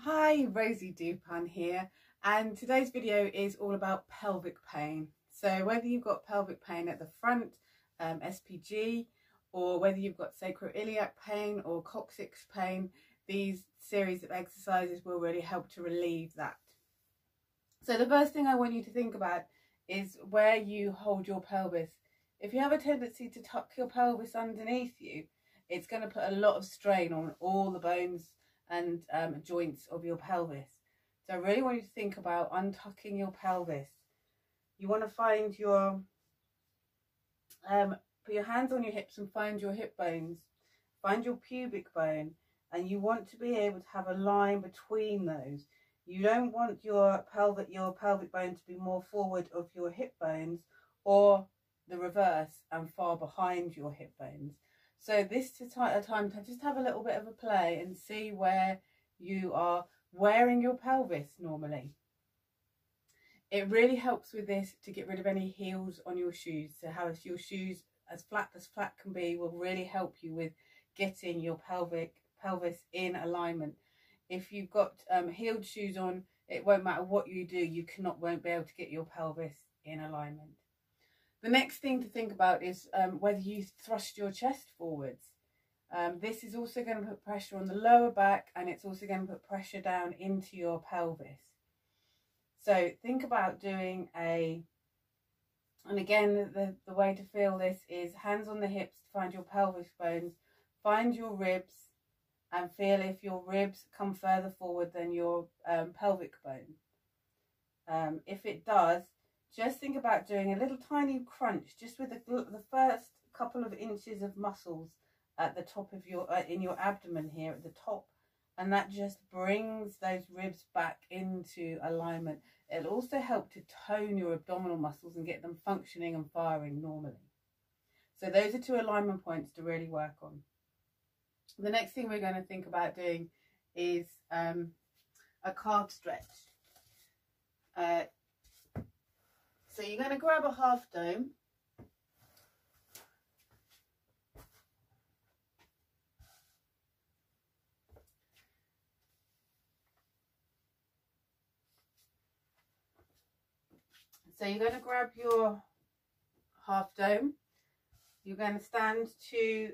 Hi, Rosie Dupan here, and today's video is all about pelvic pain. So whether you've got pelvic pain at the front, SPG, or whether you've got sacroiliac pain or coccyx pain, these series of exercises will really help to relieve that. So the first thing I want you to think about is where you hold your pelvis. If you have a tendency to tuck your pelvis underneath you, it's going to put a lot of strain on all the bones and joints of your pelvis. So I really want you to think about untucking your pelvis. You want to find your, put your hands on your hips and find your hip bones, find your pubic bone, and you want to be able to have a line between those. You don't want your pelvic bone to be more forward of your hip bones or the reverse and far behind your hip bones. So this is a time to just have a little bit of a play and see where you are wearing your pelvis normally. It really helps with this to get rid of any heels on your shoes. So have your shoes as flat can be will really help you with getting your pelvis in alignment. If you've got heeled shoes on, it won't matter what you do, you won't be able to get your pelvis in alignment. The next thing to think about is whether you thrust your chest forwards. This is also going to put pressure on the lower back, and it's also going to put pressure down into your pelvis. So think about doing and again, the way to feel this is hands on the hips to find your pelvis bones, find your ribs, and feel if your ribs come further forward than your pelvic bone. If it does, just think about doing a little tiny crunch just with the first couple of inches of muscles at the top of your in your abdomen here at the top, and that just brings those ribs back into alignment. It'll also help to tone your abdominal muscles and get them functioning and firing normally. So those are 2 alignment points to really work on. The next thing we're going to think about doing is a calf stretch. So you're going to grab a half dome. So you're going to grab your half dome. You're going to stand to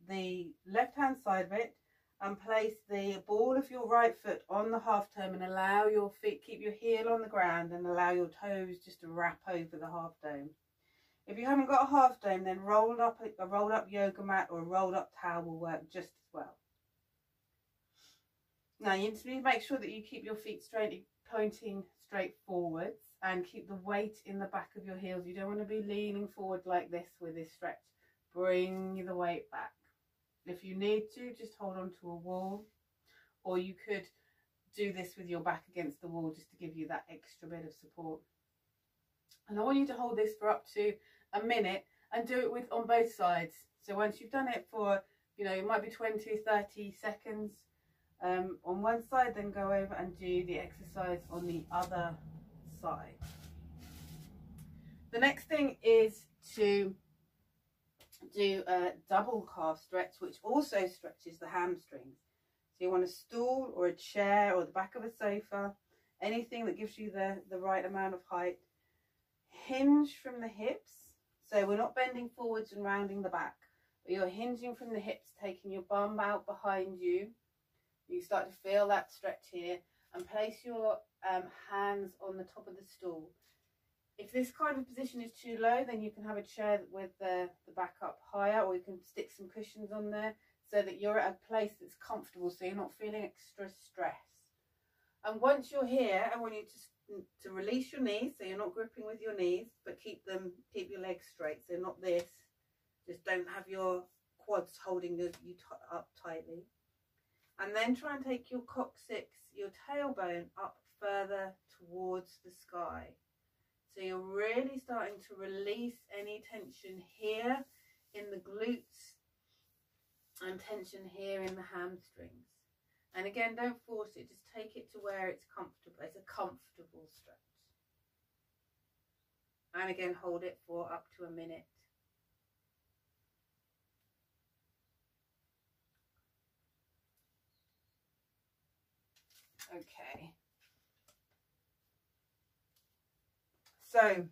the left hand side of it and place the ball of your right foot on the half dome and allow your feet, keep your heel on the ground and allow your toes just to wrap over the half dome. If you haven't got a half dome, then a rolled up yoga mat or a rolled up towel will work just as well. Now you need to make sure that you keep your feet pointing straight forwards and keep the weight in the back of your heels. You don't want to be leaning forward like this with this stretch. Bring the weight back. If you need to, just hold on to a wall, or you could do this with your back against the wall just to give you that extra bit of support. And I want you to hold this for up to a minute and do it on both sides. So once you've done it for, it might be 20-30 seconds on one side, then go over and do the exercise on the other side. The next thing is to do a double calf stretch, which also stretches the hamstrings. So you want a stool or a chair or the back of a sofa, anything that gives you the right amount of height. Hinge from the hips, so we're not bending forwards and rounding the back, but you're hinging from the hips, taking your bum out behind you. You start to feel that stretch here, and place your hands on the top of the stool. If this kind of position is too low, then you can have a chair with the back up higher, or you can stick some cushions on there so that you're at a place that's comfortable, so you're not feeling extra stress. And once you're here, I want you to release your knees, so you're not gripping with your knees, but keep your legs straight, so not this. Just don't have your quads holding you up tightly. And then try and take your coccyx, your tailbone up further towards the sky. So you're really starting to release any tension here in the glutes and tension here in the hamstrings. And again, don't force it, just take it to where it's comfortable. It's a comfortable stretch. And again, hold it for up to a minute. Okay. So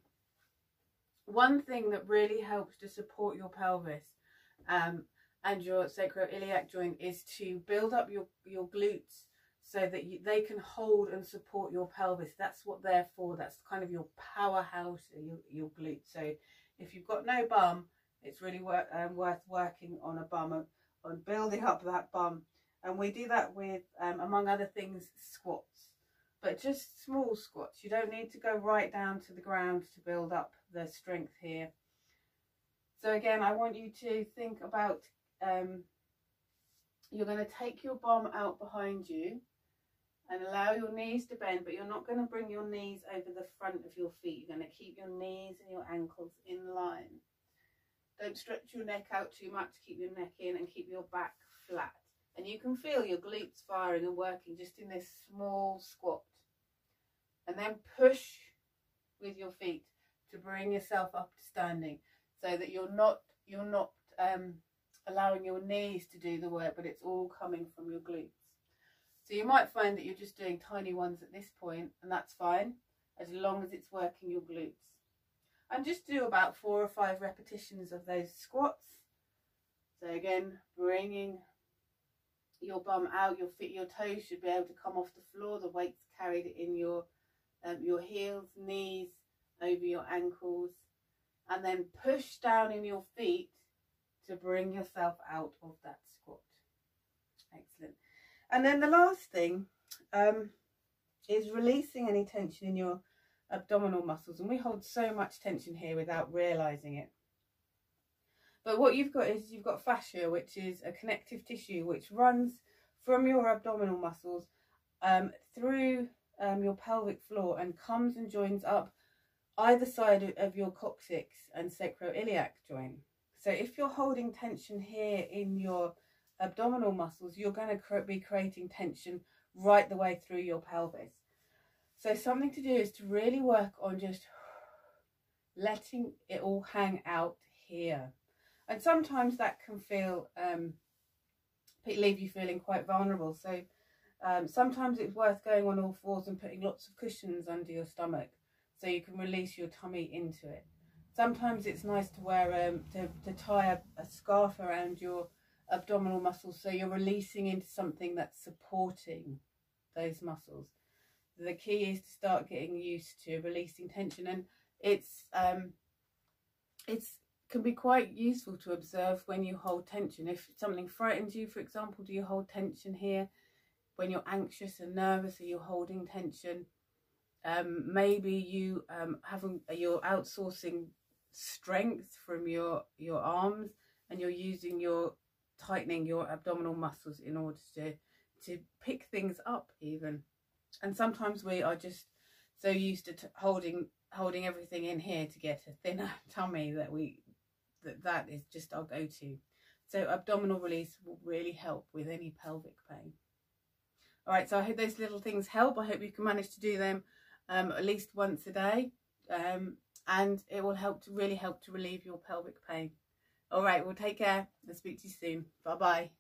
one thing that really helps to support your pelvis and your sacroiliac joint is to build up your glutes so that they can hold and support your pelvis. That's what they're for. That's kind of your powerhouse, your glutes. So if you've got no bum, it's really worth working on a bum, on building up that bum. And we do that with, among other things, squats. But just small squats. You don't need to go right down to the ground to build up the strength here. So again, I want you to think about, you're going to take your bum out behind you and allow your knees to bend, but you're not going to bring your knees over the front of your feet. You're going to keep your knees and your ankles in line. Don't stretch your neck out too much. Keep your neck in and keep your back flat. And you can feel your glutes firing and working just in this small squat. And then push with your feet to bring yourself up to standing, so that you're not allowing your knees to do the work, but it's all coming from your glutes. So you might find that you're just doing tiny ones at this point, and that's fine, as long as it's working your glutes. And just do about 4 or 5 repetitions of those squats. So again, bringing your bum out, your feet, your toes should be able to come off the floor. The weight's carried in your heels, knees, over your ankles, and then push down in your feet to bring yourself out of that squat. Excellent. And then the last thing is releasing any tension in your abdominal muscles. And we hold so much tension here without realizing it. But what you've got is you've got fascia, which is a connective tissue which runs from your abdominal muscles through your pelvic floor and comes and joins up either side of your coccyx and sacroiliac joint. So if you're holding tension here in your abdominal muscles, you're going to be creating tension right the way through your pelvis. So something to do is to really work on just letting it all hang out here. And sometimes that can feel leave you feeling quite vulnerable. So sometimes it's worth going on all fours and putting lots of cushions under your stomach so you can release your tummy into it. Sometimes it's nice to wear to tie a scarf around your abdominal muscles so you're releasing into something that's supporting those muscles. The key is to start getting used to releasing tension, and it's can be quite useful to observe when you hold tension. If something frightens you, for example, do you hold tension here? When you're anxious and nervous, are you holding tension? Maybe you you're outsourcing strength from your arms, and you're tightening your abdominal muscles in order to pick things up even. And sometimes we are just so used to holding everything in here to get a thinner tummy that is just our go-to. So abdominal release will really help with any pelvic pain. All right, so I hope those little things help. I hope you can manage to do them at least once a day, and it will really help to relieve your pelvic pain. All right, well, take care. I'll speak to you soon. Bye-bye.